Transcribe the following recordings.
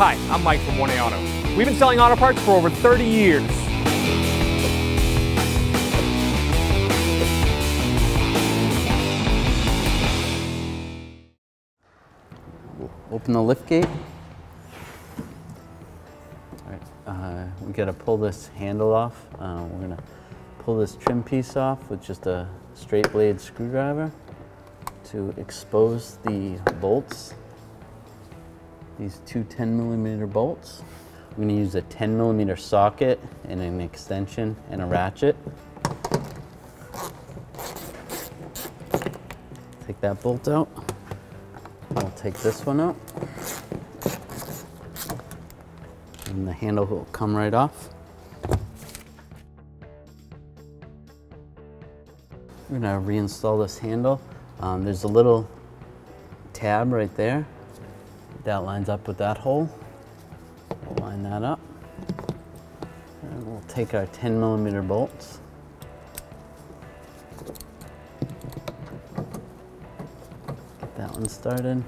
Hi, I'm Mike from 1A Auto. We've been selling auto parts for over 30 years. Open the lift gate. All right, we gotta pull this handle off. We're gonna pull this trim piece off with just a straight blade screwdriver to expose the bolts. These two 10mm bolts. I'm gonna use a 10mm socket and an extension and a ratchet. Take that bolt out. We'll take this one out. And the handle will come right off. We're gonna reinstall this handle. There's a little tab right there. That lines up with that hole. We'll line that up. And we'll take our 10mm bolts. Get that one started.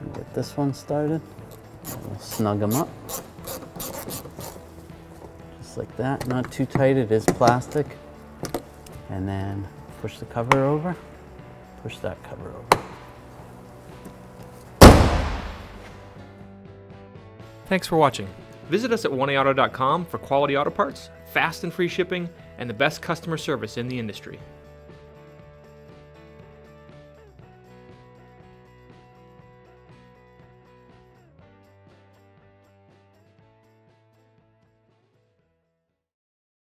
And get this one started. And we'll snug them up. Just like that. Not too tight, it is plastic. And then push the cover over. Push that cover over. Thanks for watching. Visit us at 1aauto.com for quality auto parts, fast and free shipping, and the best customer service in the industry.